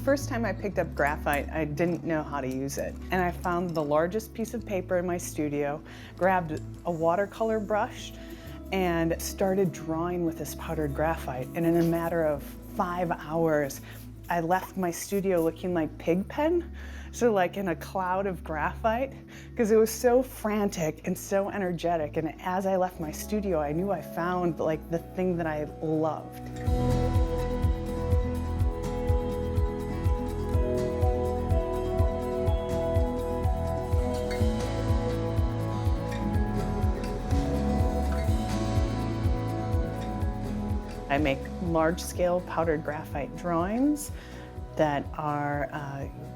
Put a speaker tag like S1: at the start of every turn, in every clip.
S1: first time I picked up graphite, I didn't know how to use it. And I found the largest piece of paper in my studio, grabbed a watercolor brush, and started drawing with this powdered graphite. And in a matter of 5 hours, I left my studio looking like Pigpen, so like in a cloud of graphite, because it was so frantic and so energetic. And as I left my studio, I knew I found like the thing that I loved. I make large-scale powdered graphite drawings that are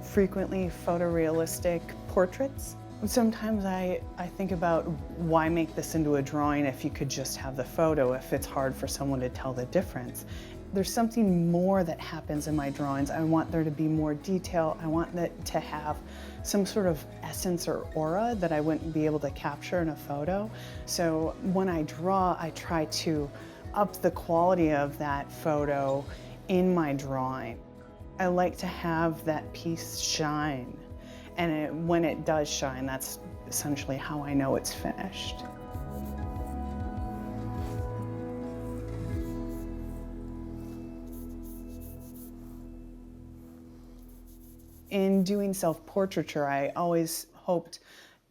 S1: frequently photorealistic portraits. Sometimes I think about why make this into a drawing if you could just have the photo, if it's hard for someone to tell the difference. There's something more that happens in my drawings. I want there to be more detail. I want that to have some sort of essence or aura that I wouldn't be able to capture in a photo. So when I draw, I try to up the quality of that photo in my drawing. I like to have that piece shine, and when it does shine, that's essentially how I know it's finished. In doing self-portraiture, I always hoped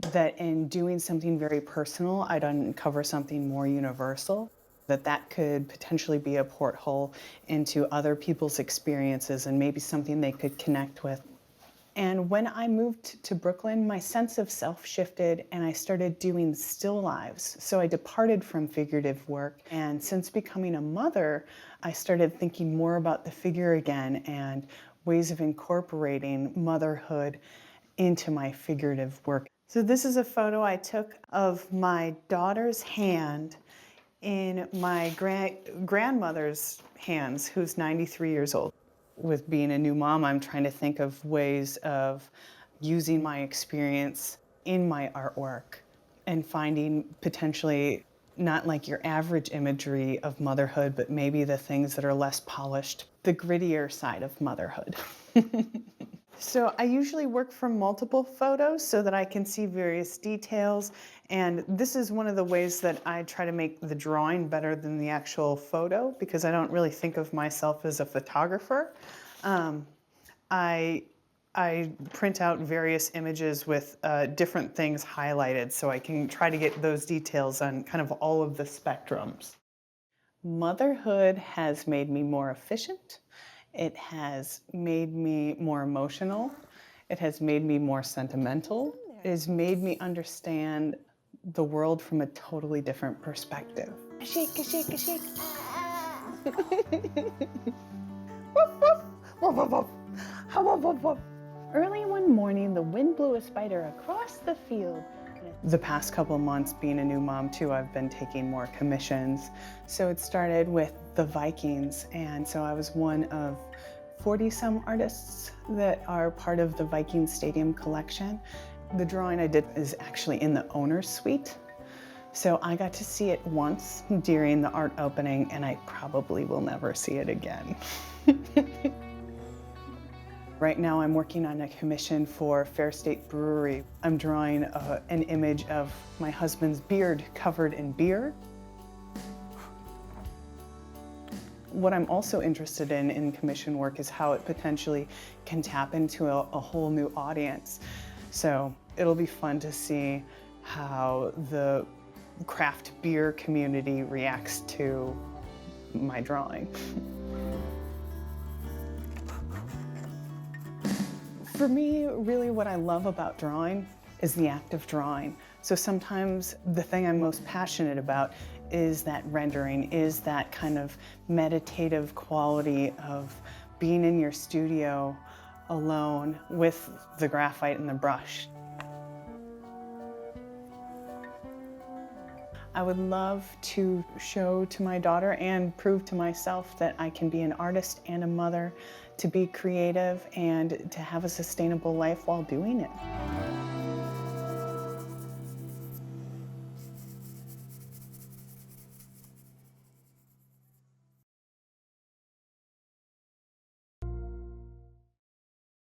S1: that in doing something very personal, I'd uncover something more universal, that could potentially be a porthole into other people's experiences and maybe something they could connect with. And when I moved to Brooklyn, my sense of self shifted and I started doing still lives. So I departed from figurative work. And since becoming a mother, I started thinking more about the figure again and ways of incorporating motherhood into my figurative work. So this is a photo I took of my daughter's hand in my grandmother's hands, who's 93 years old. With being a new mom, I'm trying to think of ways of using my experience in my artwork and finding potentially not like your average imagery of motherhood, but maybe the things that are less polished, the grittier side of motherhood. So I usually work from multiple photos so that I can see various details. And this is one of the ways that I try to make the drawing better than the actual photo, because I don't really think of myself as a photographer. I print out various images with different things highlighted so I can try to get those details on kind of all of the spectrums. Motherhood has made me more efficient. It has made me more emotional. It has made me more sentimental. It has made me understand the world from a totally different perspective. Shake, shake, shake. Early one morning, the wind blew a spider across the field. The past couple of months, being a new mom too, I've been taking more commissions. So it started with the Vikings, and so I was one of 40-some artists that are part of the Viking Stadium collection. The drawing I did is actually in the owner's suite. So I got to see it once during the art opening, and I probably will never see it again. Right now I'm working on a commission for Fair State Brewery. I'm drawing an image of my husband's beard covered in beer. What I'm also interested in commission work is how it potentially can tap into a whole new audience. So it'll be fun to see how the craft beer community reacts to my drawing. For me, really what I love about drawing is the act of drawing. So sometimes the thing I'm most passionate about is that rendering, is that kind of meditative quality of being in your studio alone with the graphite and the brush. I would love to show to my daughter and prove to myself that I can be an artist and a mother, to be creative and to have a sustainable life while doing it.